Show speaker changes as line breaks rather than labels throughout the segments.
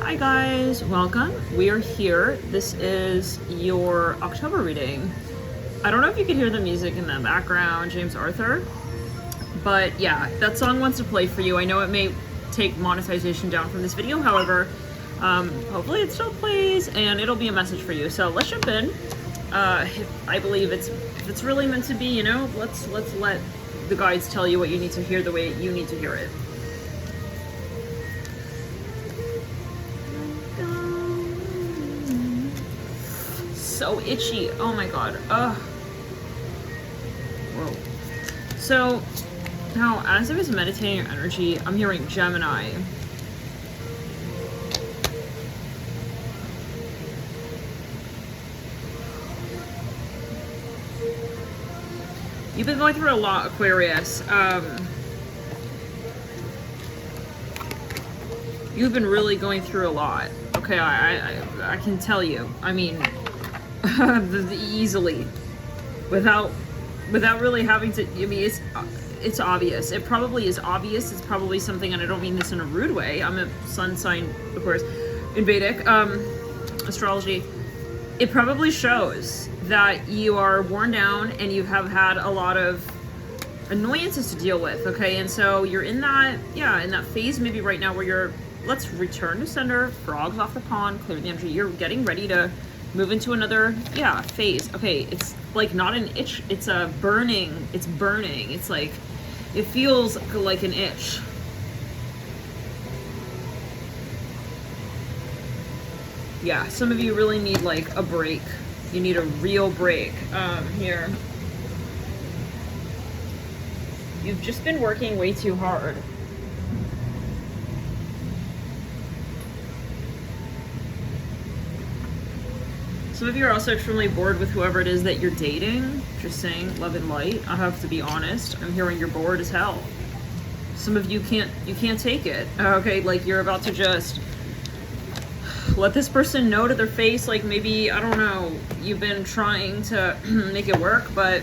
Hi guys, welcome. We are here. This is your October reading. I don't know if you can hear the music in the background, James Arthur, but yeah, that song wants to play for you. I know it may take monetization down from this video, however, hopefully it still plays and it'll be a message for you. So let's jump in. I believe if it's really meant to be, you know, let's let the guides tell you what you need to hear the way you need to hear it. So itchy. Oh my god. Ugh. Whoa. So now, as I was meditating your energy, I'm hearing Gemini. You've been going through a lot, Aquarius. You've been really going through a lot. Okay, I can tell you. I mean, easily, without really having to. I mean, it's obvious. It probably is obvious. It's probably something, and I don't mean this in a rude way. I'm a sun sign, of course, in Vedic astrology. It probably shows that you are worn down and you have had a lot of annoyances to deal with. Okay, and so you're in that phase maybe right now where you're. Let's return to sender. Frogs off the pond. Clear the energy. You're getting ready to move into another phase. Okay, it's like not an itch, it's a burning. It's burning. It's like it feels like an itch. Yeah, some of you really need like a break. You need a real break. Here, you've just been working way too hard. Some of you are also extremely bored with whoever it is that you're dating. Just saying, love and light. I have to be honest. I'm hearing you're bored as hell. Some of you can't take it. Okay, like you're about to just let this person know to their face, like maybe, I don't know, you've been trying to make it work, but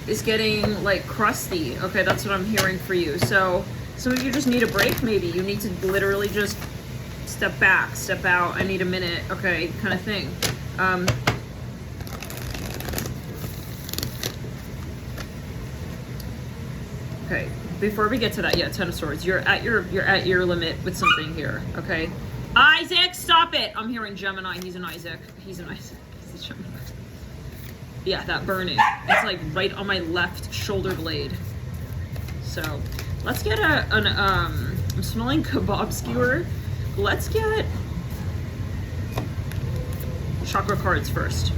it's getting like crusty. Okay, that's what I'm hearing for you. So some of you just need a break maybe. You need to literally just step back, step out, I need a minute, okay, kind of thing. Okay, before we get to that, yeah, Ten of Swords, you're at your limit with something here, okay? Isaac, stop it! I'm hearing Gemini, he's an Isaac. He's a Gemini. Yeah, that burning. It's like right on my left shoulder blade. So, let's get I'm smelling kebab skewer. Let's get chakra cards first.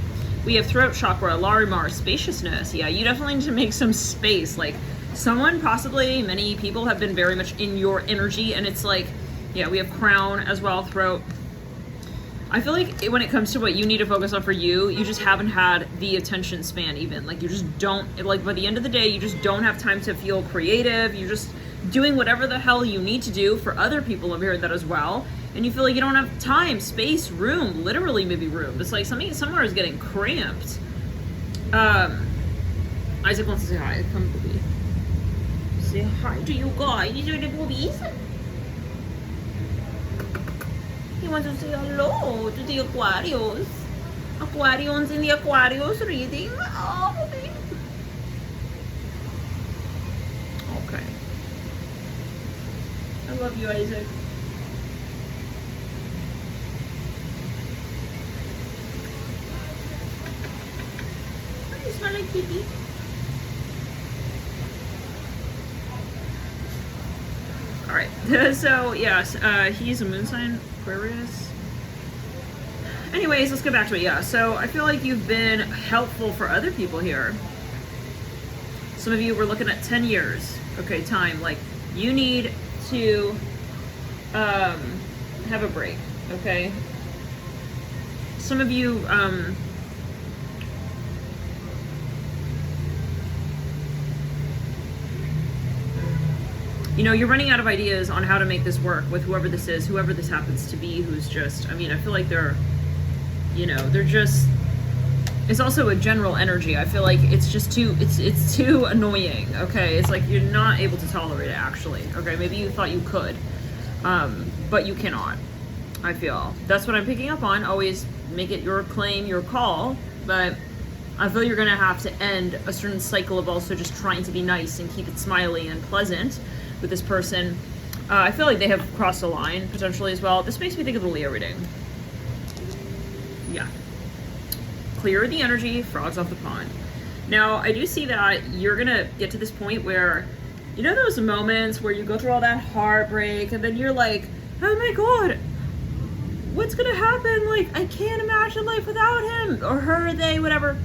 We have throat chakra, Larimar, spaciousness. Yeah, you definitely need to make some space. Like someone, possibly many people have been very much in your energy, and it's like, yeah, we have crown as well, throat. I feel like when it comes to what you need to focus on for you, you just haven't had the attention span even. Like you just don't, like by the end of the day, you just don't have time to feel creative. You're just doing whatever the hell you need to do for other people. I've heard that as well. And you feel like you don't have time, space, room, literally maybe room. It's like somewhere is getting cramped. Isaac wants to say hi. Come to me. Say hi to you guys. These are the boobies. He wants to say hello to the Aquarius. Aquarians in the Aquarius reading. Oh, baby. Okay. I love you, Isaac. You smell like kitty. Alright, so yes, he's a moon sign, Aquarius. Anyways, let's get back to it. Yeah, so I feel like you've been helpful for other people here. Some of you were looking at 10 years. Okay, time. Like, you need to have a break, okay? Some of you, you know, you're running out of ideas on how to make this work with whoever this is, whoever this happens to be, who's just, I mean, I feel like they're, you know, they're just, it's also a general energy. I feel like it's just too, it's too annoying, okay? It's like you're not able to tolerate it, actually, okay? Maybe you thought you could. But you cannot, I feel. That's what I'm picking up on. Always make it your claim, your call, but I feel you're gonna have to end a certain cycle of also just trying to be nice and keep it smiley and pleasant with this person. I feel like they have crossed a line potentially as well. This makes me think of the Leo reading. Yeah. Clear the energy, frogs off the pond. Now, I do see that you're gonna get to this point where, you know those moments where you go through all that heartbreak and then you're like, oh my God, what's gonna happen? Like, I can't imagine life without him or her, they, whatever.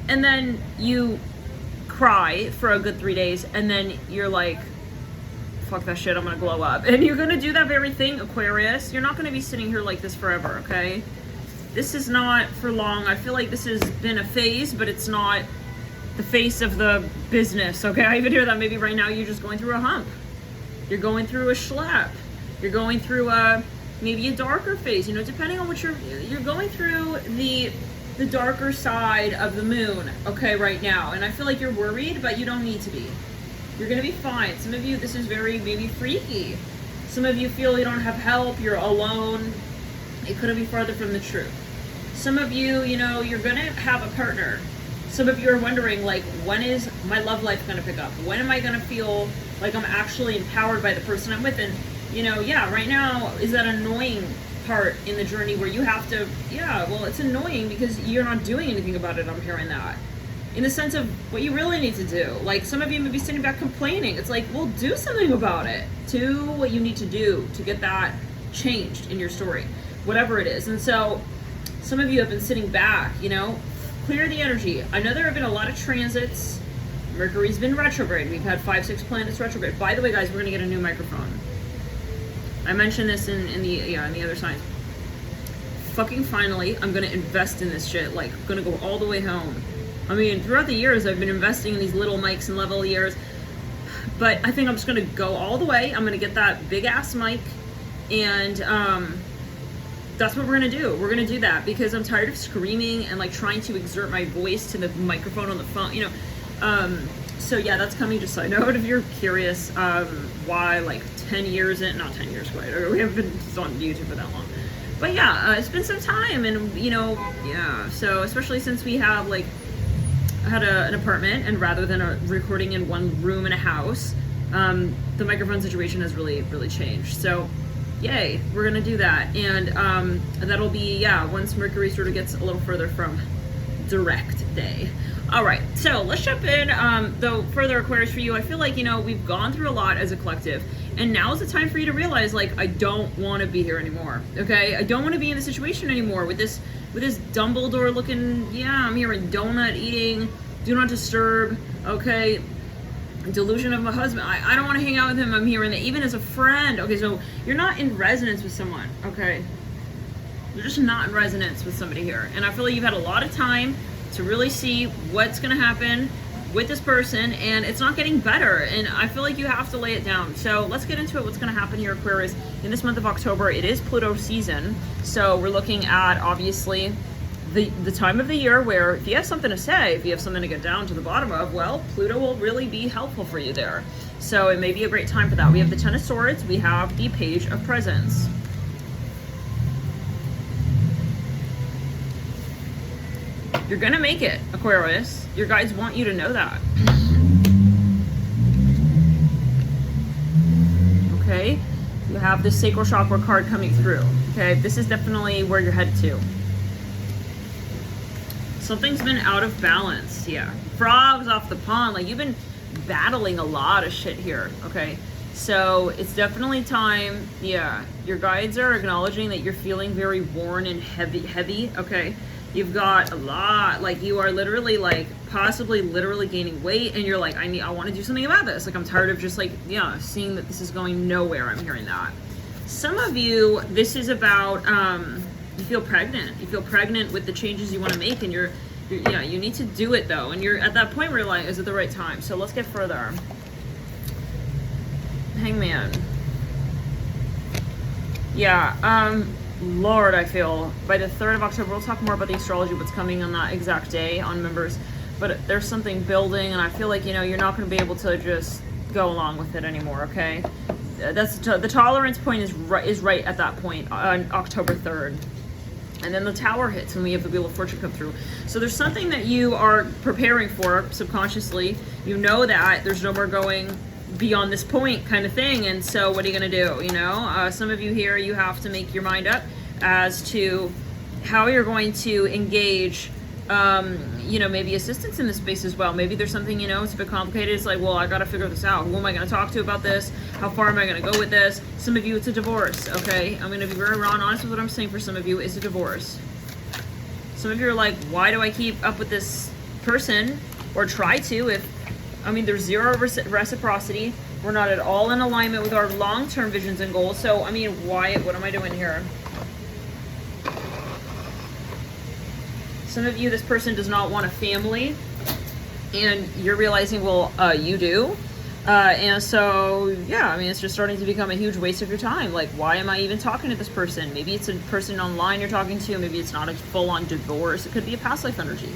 And then you cry for a good 3 days and then you're like, fuck that shit, I'm gonna glow up. And you're gonna do that very thing, Aquarius. You're not gonna be sitting here like this forever, okay? This is not for long. I feel like this has been a phase, but it's not the face of the business, okay? I even hear that maybe right now you're just going through a hump. You're going through a schlep. You're going through maybe a darker phase, you know, depending on what you're going through the darker side of the moon, okay, right now. And I feel like you're worried, but you don't need to be. You're gonna be fine. Some of you, this is very maybe freaky. Some of you feel you don't have help, you're alone. It couldn't be farther from the truth. Some of you, you know, you're gonna have a partner. Some of you are wondering, like, when is my love life gonna pick up? When am I gonna feel like I'm actually empowered by the person I'm with? And, you know, yeah, right now is that annoying part in the journey where you have to, yeah, well, it's annoying because you're not doing anything about it. I'm hearing that. In the sense of what you really need to do. Like, some of you may be sitting back complaining. It's like, well, do something about it. Do what you need to do to get that changed in your story, whatever it is. And so some of you have been sitting back, you know, clear the energy. I know there have been a lot of transits. Mercury's been retrograde. We've had 5-6 planets retrograde. By the way, guys, we're gonna get a new microphone. I mentioned this in the other signs. Fucking finally, I'm gonna invest in this shit. Like, I'm gonna go all the way home. I mean, throughout the years, I've been investing in these little mics and lavaliers, but I think I'm just gonna go all the way. I'm gonna get that big ass mic, and that's what we're gonna do. We're gonna do that because I'm tired of screaming and like trying to exert my voice to the microphone on the phone, you know. So yeah, that's coming. Just side note, if you're curious, why like 10 years in, not 10 years quite, or we haven't been on YouTube for that long. But yeah, it's been some time, and you know, yeah. So especially since we have like had an apartment, and rather than recording in one room in a house, the microphone situation has really changed. So yay, we're gonna do that, and that'll be, yeah, once Mercury sort of gets a little further from direct day. All right, so let's jump in. Though further, Aquarius, for you, I feel like, you know, we've gone through a lot as a collective, and now is the time for you to realize, like, I don't want to be here anymore. Okay, I don't want to be in this situation anymore with this Dumbledore looking. Yeah, I'm hearing donut eating, do not disturb. Okay, delusion of my husband. I don't want to hang out with him. I'm hearing that even as a friend. Okay, so you're not in resonance with someone. Okay, you're just not in resonance with somebody here, and I feel like you've had a lot of time to really see what's going to happen with this person, and it's not getting better, and I feel like you have to lay it down. So let's get into it. What's going to happen here, Aquarius, in this month of October? It is Pluto season, so we're looking at, obviously, the time of the year where if you have something to say, if you have something to get down to the bottom of, well, Pluto will really be helpful for you there. So it may be a great time for that. We have the Ten of Swords, we have the Page of Presents. You're gonna make it, Aquarius. Your guides want you to know that. Okay, you have the Sacral Chakra card coming through. Okay, this is definitely where you're headed to. Something's been out of balance. Yeah, frogs off the pond. Like, you've been battling a lot of shit here. Okay, so it's definitely time. Yeah, your guides are acknowledging that you're feeling very worn and heavy. Okay. You've got a lot, like, you are literally, like, possibly literally gaining weight, and you're like, I want to do something about this. Like, I'm tired of just, like, yeah, seeing that this is going nowhere. I'm hearing that. Some of you, this is about, you feel pregnant. You feel pregnant with the changes you want to make, and you're yeah, you need to do it, though. And you're at that point where you're like, is it the right time? So let's get further. Hangman. Yeah, Lord, I feel by the 3rd of October, we'll talk more about the astrology, what's coming on that exact day on members, but there's something building, and I feel like, you know, you're not going to be able to just go along with it anymore. Okay, the tolerance point is right at that point on October 3rd. And then the Tower hits and we have the Wheel of Fortune come through. So there's something that you are preparing for subconsciously. You know that there's no more going beyond this point kind of thing. And so what are you going to do? You know, some of you here, you have to make your mind up as to how you're going to engage, you know, maybe assistance in this space as well. Maybe there's something, you know, it's a bit complicated. It's like, well, I got to figure this out. Who am I going to talk to about this? How far am I going to go with this? Some of you, it's a divorce, okay? I'm going to be very raw and honest with what I'm saying. For some of you, it's a divorce. Some of you are like, why do I keep up with this person, or try to, if, I mean, there's zero reciprocity. We're not at all in alignment with our long-term visions and goals. So, I mean, why, what am I doing here? Some of you, this person does not want a family, and you're realizing, well, you do. And so, yeah, I mean, it's just starting to become a huge waste of your time. Like, why am I even talking to this person? Maybe it's a person online you're talking to. Maybe it's not a full-on divorce. It could be a past life energy.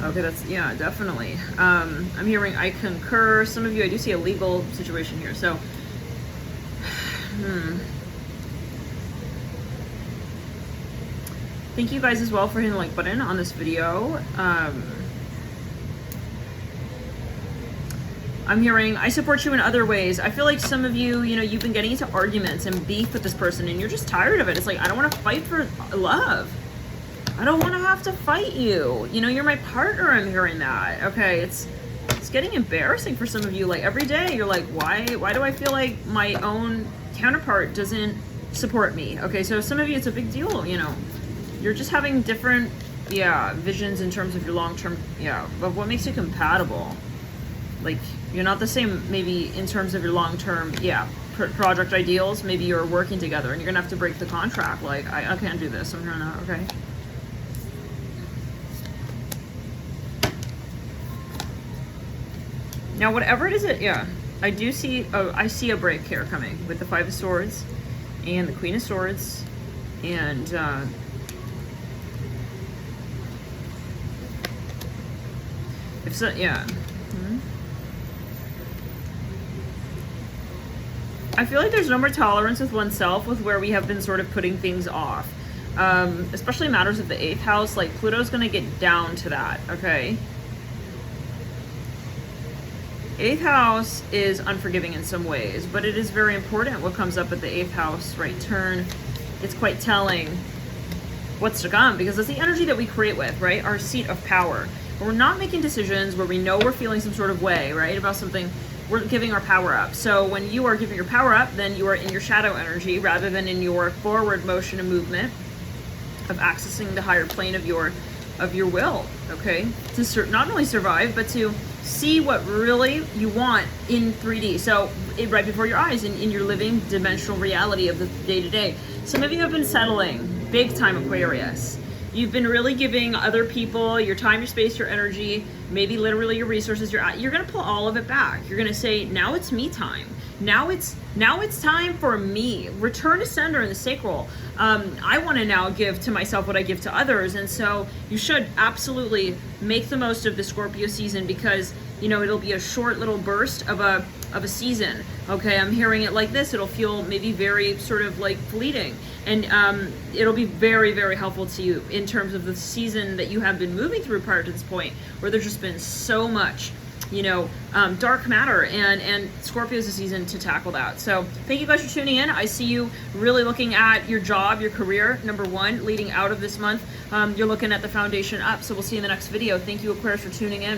Okay, that's, yeah, definitely. I'm hearing I concur. Some of you, I do see a legal situation here. So, thank you guys as well for hitting the like button on this video. I'm hearing, I support you in other ways. I feel like some of you, you know, you've been getting into arguments and beef with this person and you're just tired of it. It's like, I don't want to fight for love. I don't want to have to fight you. You know, you're my partner. I'm hearing that. Okay, it's getting embarrassing for some of you. Like, every day you're like, why do I feel like my own counterpart doesn't support me? Okay, so some of you, it's a big deal, you know. You're just having different, visions in terms of your long-term, of what makes you compatible. Like, you're not the same, maybe, in terms of your long-term, project ideals. Maybe you're working together and you're gonna have to break the contract. Like, I can't do this. I'm hearing that, okay? Now, whatever it is, I do see, I see a break here coming with the Five of Swords and the Queen of Swords, and if so, I feel like there's no more tolerance with oneself with where we have been sort of putting things off, especially matters of the 8th house. Like, Pluto's gonna get down to that, okay? 8th house is unforgiving in some ways, but it is very important what comes up at the 8th house, right turn. It's quite telling what's to come, because it's the energy that we create with, right? Our seat of power. When we're not making decisions where we know we're feeling some sort of way, right, about something, we're giving our power up. So when you are giving your power up, then you are in your shadow energy rather than in your forward motion and movement of accessing the higher plane of your will, okay? To not only survive, but to see what really you want in 3D. So right before your eyes, in your living dimensional reality of the day-to-day. Some of you have been settling, big time, Aquarius. You've been really giving other people your time, your space, your energy, maybe literally your resources. You're gonna pull all of it back. You're gonna say, now it's me time. Now it's time for me. Return to sender in the sacral. I want to now give to myself what I give to others, and so you should absolutely make the most of the Scorpio season, because you know it'll be a short little burst of a season. Okay, I'm hearing it like this. It'll feel maybe very sort of like fleeting, and it'll be very, very helpful to you in terms of the season that you have been moving through prior to this point, where there's just been so much, you know, dark matter, and Scorpio is a season to tackle that. So thank you guys for tuning in. I see you really looking at your job, your career, number one, leading out of this month. You're looking at the foundation up. So we'll see you in the next video. Thank you, Aquarius, for tuning in.